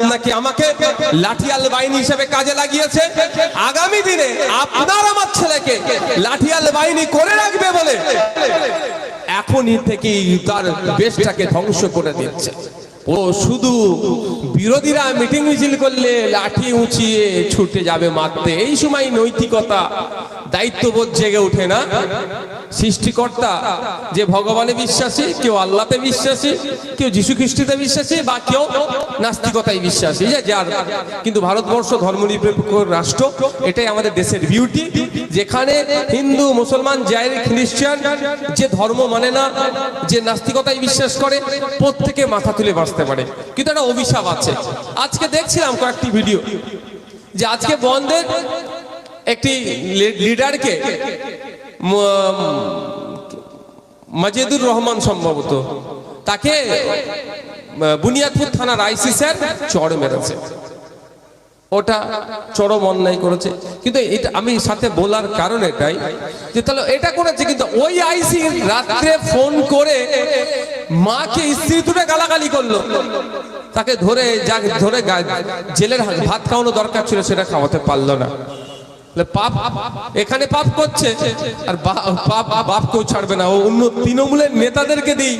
আপনাকে আমাকে লাঠিয়াল বাহিনী হিসেবে কাজে লাগিয়েছে। আগামী দিনে আপনার আমার ছেলেকে লাঠিয়াল বাহিনী করে রাখবে বলে এখনই থেকেই তার বেশটাকে ধ্বংস করে দিচ্ছে। ও শুধু বিরোধীরা মিটিং মিছিল করলে লাঠি উঁচিয়ে ছুটে যাবে মারতে, এই সময় নৈতিকতা দায়িত্ববোধ জেগে ওঠে না। সৃষ্টিকর্তা যে ভগবানে বিশ্বাসী, কেউ আল্লাহতে বিশ্বাসী, কেউ যীশু খ্রিস্টতে বিশ্বাসী, বা কেউ নাস্তিকতায় বিশ্বাসী, যার কিন্তু ভারতবর্ষ ধর্মনিরপেক্ষ রাষ্ট্র, এটাই আমাদের দেশের বিউটি, যেখানে হিন্দু মুসলমান জায়ের খ্রিস্টান যে ধর্ম মানে না, যে নাস্তিকতায় বিশ্বাস করে, প্রত্যেকে মাথা তুলে বাঁচতে পারে। কিন্তু একটা অভিশাপ আছে। আজকে দেখছিলাম কয়েকটি ভিডিও যে আজকে বন্ধের একটি লিডারকে মাজেদুর রহমান সম্ভবত, তাকে বুনিয়াদপুর থানার আইসি স্যার চড় মেরেছে। ওটা চরম অন্যায় করেছে। কিন্তু এটা আমি সাথে বলার কারণ এটাই যে তাহলে এটা করেছে, কিন্তু ওই আইসি রাত্রে ফোন করে মাকে স্ত্রী তুলে গালাগালি করলো, তাকে ধরে জেলের ভাত খাওয়ানো দরকার ছিল, সেটা খাওয়াতে পারলো না। পাপ এখানে পাপ করছে, আর বাপ কেউ ছাড়বে না। ও অন্য তৃণমূলের নেতাদেরকে দিয়ে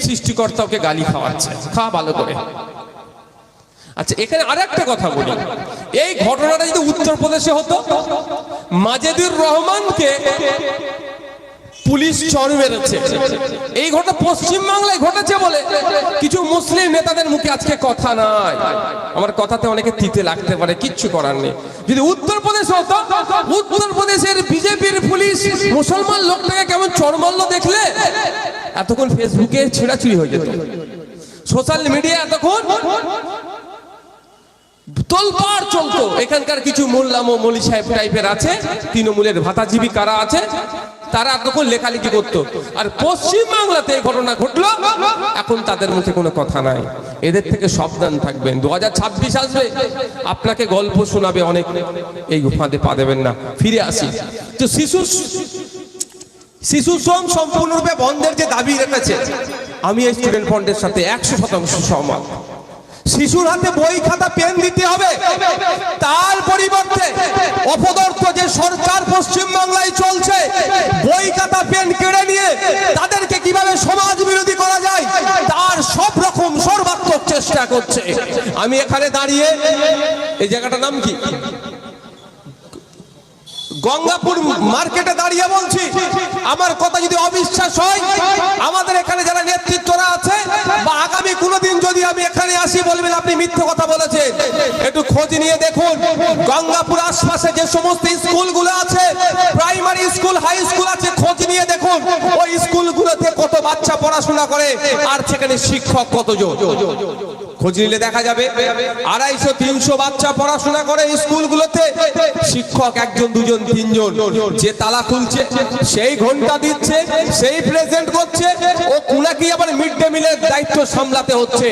সৃষ্টিকর্তাকে গালি খাওয়াচ্ছে। খাওয়া ভালো করে। আচ্ছা, এখানে আরেকটা কথা বলি, এই ঘটনাটা যদি উত্তরপ্রদেশে হতো, মাজেদুর রহমানকে পুলিশ চড় মেরেছে, এই ঘটনা পশ্চিমবাংলায় ঘটেছে বলে কিছু মুসলিম নেতাদের মুখে আজকে কথা নাই। আমার কথাতে অনেকে তিতে লাগতে পারে, কিচ্ছু করার নেই। যদি উত্তরপ্রদেশ হতো, উত্তরপ্রদেশের বিজেপির পুলিশ মুসলমান লোকটাকে কেমন চড় মারলো দেখলে, এতক্ষণ ফেসবুকে ছেড়াছুড়ি হয়ে যেত, সোশ্যাল মিডিয়া এতক্ষণ তোলপাড় চলতো। এখানকার কিছু মোল্লা মৌলী সাহেব টাইপের আছে, তৃণমূলের ভাতাজীবী কারা আছে, তারা এতক্ষণ লেখালেখি করতো। আর পশ্চিমবাংলাতে এই ঘটনা ঘটলো, এখন তাদের মুখে কোনো কথা নাই। এদের থেকে সাবধান থাকবেন। 2026 আসবে, আপনাকে গল্প শোনাবে অনেক, এই ফাঁদে পা দেবেন না। ফিরে আসি তো, শিশু শ্রম সম্পূর্ণরূপে বন্ধের যে দাবি রেখেছে, আমি এই স্টুডেন্ট ফ্রন্টের সাথে 100% সহমত। শিশুর হাতে বই খাতা পেন দিতে হবে, তার পরিবর্তে অপদার্থ যে সরকার পশ্চিমবাংলায় চলছে, বই খাতা পেন কেড়ে নিয়ে তাদেরকে কিভাবে সমাজ বিরোধী করা যায় তার সব রকম সর্বাত্মক চেষ্টা করছে। আমি এখানে দাঁড়িয়ে, এই জায়গাটার নাম কি, গঙ্গাপুর মার্কেটে দাঁড়িয়ে বলছি, আমার কথা যদি অবিশ্বাস হয়, আমাদের এখানে যারা নেতৃত্বরা আছে, বা আগামী কোনোদিন যদি আমি এখানে আসি বলবেন আপনি মিথ্যে কথা বলেছেন, একটু খোঁজ নিয়ে দেখুন। গঙ্গাপুর আশপাশে যে সমস্ত স্কুলগুলো আছে, প্রাইমারি স্কুল, হাই স্কুল আছে, খোঁজ নিয়ে দেখুন ওই স্কুলগুলোতে কত বাচ্চা পড়াশোনা করে, আর সেখানে শিক্ষক কতজন। খোঁজ নিলে দেখা যাবে 250-300 বাচ্চা পড়াশোনা করে স্কুলগুলোতে, শিক্ষক 1জন 2জন 3জন। যে তালা খুলছে, সেই ঘন্টা দিচ্ছে, সেই প্রেজেন্ট করছে, ও কুনাকি আবার মিড ডে মিলের দায়িত্ব সামলাতে হচ্ছে।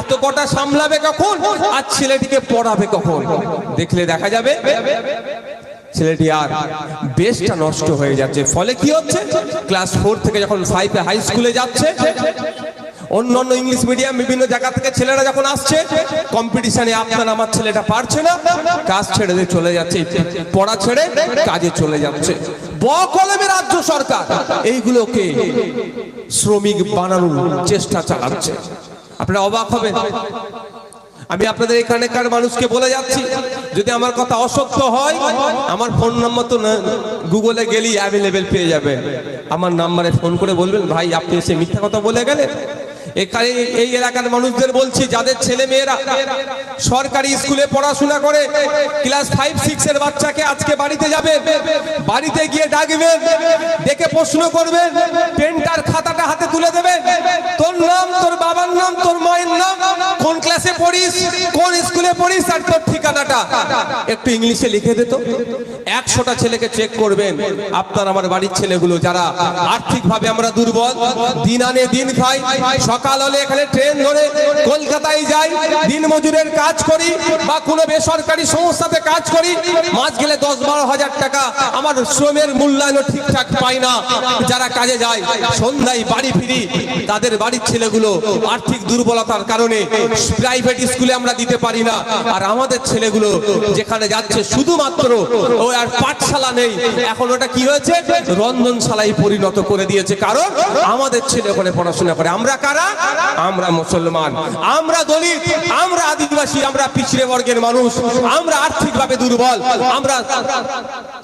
এত কটা সামলাবে কখন, আর ছেলেটিকে পড়াবে কখন? দেখলে দেখা যাবে ছেলেটি আর বেশটা নষ্ট হয়ে যাচ্ছে। ফলে কি হচ্ছে, ক্লাস 4 থেকে যখন 5 হাই স্কুলে যাচ্ছে, অন্যান্য ইংলিশ মিডিয়াম বিভিন্ন জায়গা থেকে ছেলেরা যখন আসছে, কম্পিটিশনে আপনার আমার ছেলেটা পারছে না, কাজ ছেড়ে দিয়ে চলে যাচ্ছে, পড়া ছেড়ে কাজে চলে যাচ্ছে। বকলমে রাজ্য সরকার এইগুলোকে শ্রমিক বানানোর চেষ্টা চালাচ্ছে। আপনারা অবাক হবেন। আমি আপনাদের এখানকার মানুষকে বলে যাচ্ছি, যদি আমার কথা অসত্য হয়, আমার ফোন নম্বর তো গুগলে গেলেই অ্যাভেলেবেল পেয়ে যাবেন। আমার নাম্বারে ফোন করে বলবেন, ভাই আপনি এসে মিথ্যা কথা বলে গেলেন। এখানে এই এলাকার মানুষদের বলছি, যাদের ছেলে মেয়েরা সরকারি স্কুলে পড়াশোনা করে, ক্লাস 5-6 এর বাচ্চাকে আজকে বাড়িতে যাবে, বাড়িতে গিয়ে ডাকবেন, ডেকে প্রশ্ন করবেন, পেনটার খাতাটা হাতে তুলে দেবেন, তোর নাম, তোর বাবার নাম, তোর মায়ের নাম, কোন ক্লাসে পড়িস, কোন স্কুলে পড়িস, আর তোর ঠিকানাটা। একটু ইংলিশে লিখে দিত। 100টা ছেলেকে চেক করবেন, আপনার আমার বাড়ির ছেলেগুলো যারা আর্থিকভাবে আমরা দুর্বল, দিন আনে দিন খাই, সকাল হলে এখানে ট্রেন ধরে কলকাতায় যাই, দিন মজুরের কাজ করি বা কোনো বেসরকারি সংস্থাতে কাজ করি, মাস গেলে 10-12 হাজার টাকা আমার শ্রমের মূল্যায়ন ঠিকঠাক পাই না। যারা কাজে যায় সন্ধ্যায় বাড়ি ফিরি, তাদের বাড়ির ছেলেগুলো আর্থিক দুর্বলতার কারণে প্রাইভেট স্কুলে আমরা দিতে পারি না। আর আমাদের ছেলেগুলো যেখানে যাচ্ছে শুধুমাত্র ও আর পাঠশালা নেই, এখন ওটা কি হয়েছে, রন্ধনশালায় পরিণত করে দিয়েছে। কারণ আমাদের ছেলে ওখানে পড়াশোনা করে। আমরা কারা? আমরা মুসলমান, আমরা দলিত, আমরা আদিবাসী, আমরা পিছড়ে বর্গের মানুষ, আমরা আর্থিকভাবে দুর্বল, আমরা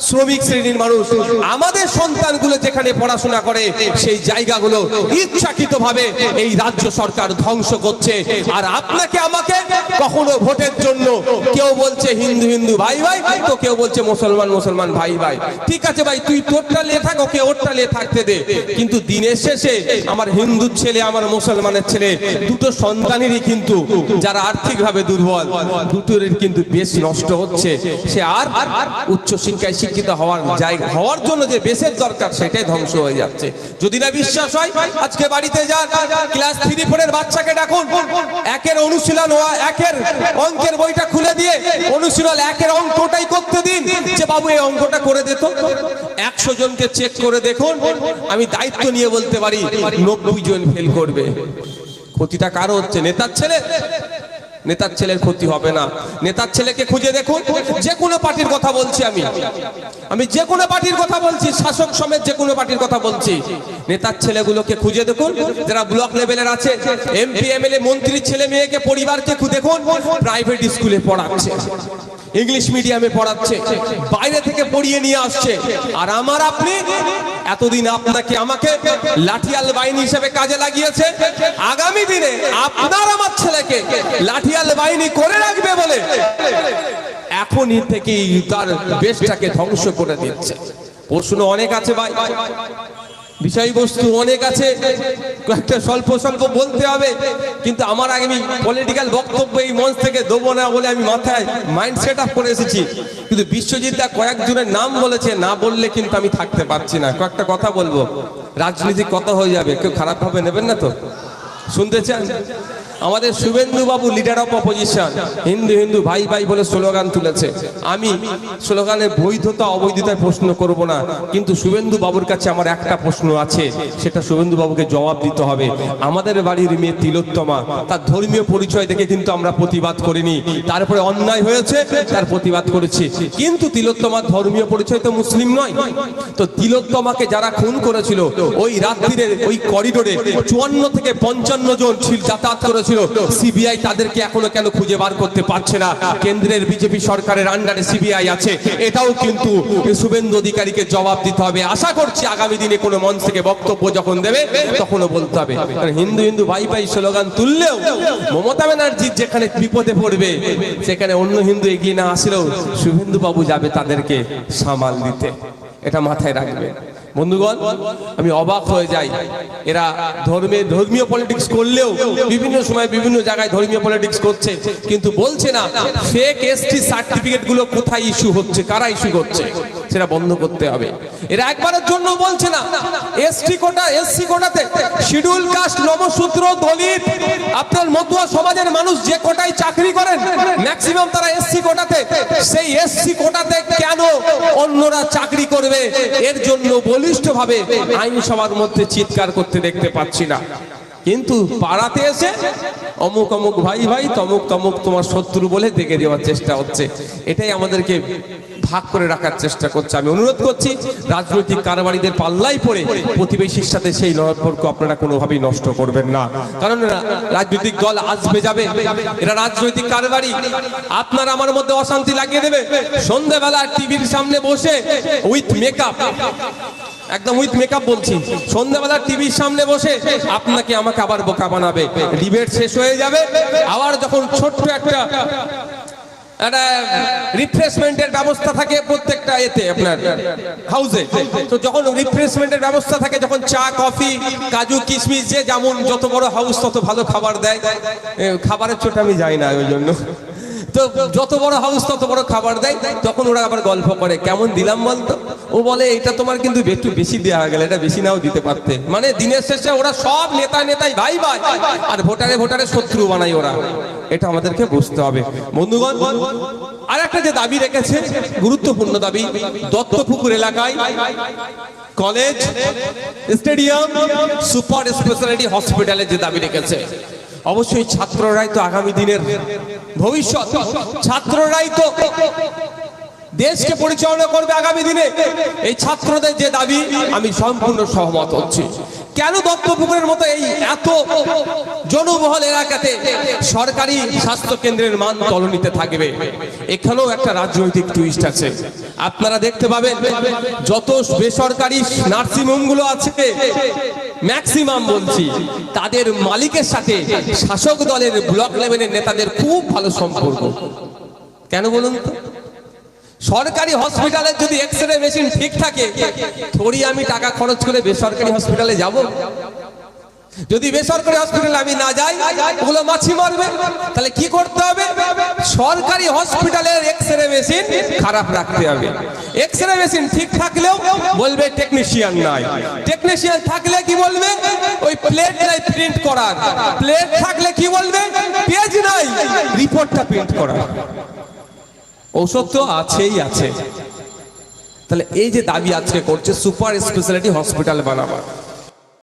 শ্রমিক শ্রেণীর মানুষ। আমাদের সন্তানগুলো যেখানে পড়াশোনা করে সেই জায়গাগুলো ইচ্ছাকৃতভাবে এই রাজ্য সরকার ধ্বংস করছে। আর আপনাকে আমাকে কখনো ভোটের জন্য কেউ বলছে হিন্দু হিন্দু ভাই ভাই, তো কেউ বলছে মুসলমান মুসলমান ভাই ভাই। ঠিক আছে ভাই, তুই তোরটা নিয়ে থাক, ওকে ওরটা নিয়ে থাকতে দে, কিন্তু দিনের শেষে আমার হিন্দুর ছেলে আমার মুসলমানের ছেলে দুটো সন্তানেরই কিন্তু যারা আর্থিকভাবে দুর্বল, দুটোর কিন্তু বেশ নষ্ট হচ্ছে। সে আর উচ্চ শিক্ষায় শিক্ষিত হওয়ার জন্য যে বেশের দরকার সেটাই ধ্বংস হয়ে যাচ্ছে। যদি না বিশ্বাস হয় আজকে বাড়িতে যান, ক্লাস 3-4 এর বাচ্চাকে ডাকুন, একের অনুশীলন একের অঙ্কের বইটা খুলে দিয়ে অনুশীলন একের অঙ্কটাই করতে দিন, যে বাবু এই অঙ্কটা করে দিত। 100 জনকে চেক করে দেখুন, আমি দায়িত্ব নিয়ে বলতে পারি 90 জন ফেল করবে। ক্ষতিটা কারো হচ্ছে? নেতার ছেলে? নেতার ছেলের ক্ষতি হবে না। নেতার ছেলেকে খুঁজে দেখুন, যে কোনো পার্টির কথা বলছি আমি যে কোনো পার্টির কথা বলছি, শাসক সমেত যে কোনো পার্টির কথা বলছি, নেতার ছেলেগুলোকে খুঁজে দেখুন, যারা ব্লক লেভেলের আছে, এমপি এমএলএ মন্ত্রীর ছেলে মেয়েকে পরিবারকে দেখুন প্রাইভেট স্কুলে পড়াচ্ছে, ইংলিশ মিডিয়ামে পড়াচ্ছে, বাইরে থেকে পড়িয়ে নিয়ে আসছে। আর আমার আপনি এতদিন আপনাকে আমাকে লাঠিয়াল বাহিনী হিসেবে কাজে লাগিয়েছে, আগামী দিনে আপনার আমার ছেলেকে লাঠিয়াল বাহিনী করে রাখবে বলে এখনই থেকেই তার দেশটাকে ধ্বংস করে দিচ্ছে। প্রশ্ন অনেক আছে ভাই, বিষয়বস্তু অনেক আছে, কয়েকটা স্বল্প স্বল্প বলতে হবে, কিন্তু আমার আগে আমি পলিটিক্যাল বক্তব্য এই মঞ্চ থেকে দেবো না বলে আমি মাথায় মাইন্ড সেট আপ করে এসেছি। কিন্তু বিশ্বজিৎ দা কয়েকজনের নাম বলেছে, না বললে কিন্তু আমি থাকতে পারছি না। কয়েকটা কথা বলবো, রাজনীতিক কথা হয়ে যাবে, কেউ খারাপ ভাবে নেবেন না তো? শুনতে চান? আমাদের শুভেন্দু বাবু leader of opposition Hindu Hindu ভাই ভাই বলে স্লোগান তুলেছে। আমি স্লোগানের বৈধতা অবৈধতায় প্রশ্ন করব না, কিন্তু শুভেন্দু বাবুর কাছে আমার একটা প্রশ্ন আছে, সেটা শুভেন্দু বাবুকে জবাব দিতে হবে। আমাদের বাড়ির মেয়ে তিলোত্তমা, তার ধর্মীয় পরিচয় দেখে কিন্তু আমরা প্রতিবাদ করিনি, তারপরে অন্যায় হয়েছে তার প্রতিবাদ করেছি, কিন্তু তিলোত্তমার ধর্মীয় পরিচয় তো মুসলিম নয়। তো তিলোত্তমাকে যারা খুন করেছিল ওই রাত্রির ওই করিডোরে 54 থেকে 55 জন যাতায়াত করেছিল, সিবিআই তাদেরকে এখনো কেন খুঁজে বার করতে পারছে না? কেন্দ্রের বিজেপি সরকারের আন্ডারে সিবিআই আছে, এটাও কিন্তু শুভেন্দু অধিকারীকে জবাব দিতে হবে। আশা করছি আগামী দিনে কোনো মঞ্চ থেকে বক্তব্য যখন দেবে তখনও বলতে হবে। হিন্দু হিন্দু ভাই ভাই স্লোগান তুললেও মমতা ব্যানার্জি যেখানে বিপদে পড়বে সেখানে অন্য হিন্দু এগিয়ে না আসলেও শুভেন্দু বাবু যাবে তাদেরকে সামাল দিতে, এটা মাথায় রাখবে। বন্ধুগণ, আমি অবাক হয়ে যাই, এরা ধর্মীয় পলিটিক্স করলেও বিভিন্ন সময় বিভিন্ন জায়গায় ধর্মীয় পলিটিক্স করছে, কিন্তু বলছে না ফেক এসটি সার্টিফিকেট গুলো কোথায় ইস্যু হচ্ছে, কারা ইস্যু করছে, সেটা বন্ধ করতে হবে। এরা একবারের জন্য বলছে না এসটি কোটা এসসি কোটাতে শিডিউল কাস্ট নমশূদ্র দলিত আপনার মতুয়া সমাজের মানুষ যে কোটায় চাকরি করেন ম্যাক্সিমাম তারা এসসি কোটাতে, সেই এসসি কোটাতে কেন অন্যরা চাকরি করবে এর জন্য বলিষ্ঠভাবে আইনসভার মধ্যে চিৎকার করতে দেখতে পাচ্ছি না। কিন্তু পাড়াতে এসে অমুক অমুক ভাই ভাই তমুক তমুক তোমার শত্রু বলে দেখে দেওয়ার চেষ্টা হচ্ছে। এটাই আমাদেরকে ভাগ করে রাখার চেষ্টা করছে। আমি অনুরোধ করছি রাজনৈতিক কারবারিদের পাল্লাই পড়ে প্রতিবেশীর সাথে সেই সম্পর্ক আপনারা কোনোভাবেই নষ্ট করবেন না, কারণ রাজনৈতিক দল আসবে যাবে, এরা রাজনৈতিক কারবারি, আপনার আমার মধ্যে অশান্তি লাগিয়ে দেবে। সন্ধ্যাবেলা টিভির সামনে বসে উইথ মেকআপ, একদম উইথ মেকআপ বলছি, সন্ধ্যাবেলা টিভির সামনে বসে আপনাকে আমাকে আবার বোকা বানাবে। ডিবেট শেষ হয়ে যাবে, আবার যখন ছোট্ট একটা রিফ্রেশমেন্টের ব্যবস্থা থাকে প্রত্যেকটা এতে আপনার হাউসে, তো যখন রিফ্রেশমেন্টের ব্যবস্থা থাকে, যখন চা কফি কাজু কিশমিশ যে যেমন যত বড় হাউস তত ভালো খাবার দেয়, খাবারের চোট আমি যাই না ওই জন্য, তো যত বড় হাউস তত বড় খাবার দেয়, তখন ওরা আবার গল্প করে কেমন দিলাম বলতো, ও বলে এটা তোমার কিন্তু একটু বেশি দেওয়া হয়ে গেল, এটা বেশি নাও দিতে পারতে। মানে দিনের শেষে ওরা সব নেতাই ভাই ভাই, আর ভোটারে শত্রু বানাই ওরা। এটা আমাদেরকে বুঝতে হবে বন্ধুগণ। আর একটা যে দাবি রেখেছে গুরুত্বপূর্ণ দাবি, দত্তপুকুর এলাকায় কলেজ, স্টেডিয়াম, সুপার স্পেশালিটি হসপিটালে যে দাবি রেখেছে, অবশ্যই ছাত্ররাই তো আগামী দিনের ভবিষ্যৎ, ছাত্ররাই তো দেশকে পরিচালনা করবে আগামী দিনে। এই ছাত্রদের যে দাবি আমি সম্পূর্ণ সহমত হচ্ছি। কেন দত্তপুকুরের মতো এই এত জনবহুল এলাকাতে সরকারি স্বাস্থ্য কেন্দ্রের মান তলানিতে থাকবে? এখানেও একটা রাজনৈতিক টুইস্ট আছে। আপনারা দেখতে পাবেন যত বেসরকারি নার্সিংহোমগুলো আছে, ম্যাক্সিমাম বলছি, তাদের মালিকের সাথে শাসক দলের ব্লক লেভেলের নেতাদের খুব ভালো সম্পর্ক। কেন বলুন তো? সরকারি হসপিটালে যদি এক্সরে মেশিন ঠিক থাকে, থোড়ি আমি টাকা খরচ করে বেসরকারি হসপিটালে যাব? যদি বেসরকারি হসপিটালে আমি না যাই, ওগুলো মাছি মারবে। তাহলে কি করতে হবে? সরকারি হসপিটালের এক্সরে মেশিন খারাপ রাখতে হবে। এক্সরে মেশিন ঠিক থাকলেও বলবে টেকনিশিয়ান নাই, টেকনিশিয়ান থাকলে কি বলবে? ওই প্লেট নাই প্রিন্ট করার, প্লেট থাকলে কি বলবে? পেজ নাই, রিপোর্টটা প্রিন্ট করার। ঔষধ তো আছেই আছে। তাহলে এই যে দাবি আজকে করছে সুপার স্পেশালিটি হসপিটাল বানাবার,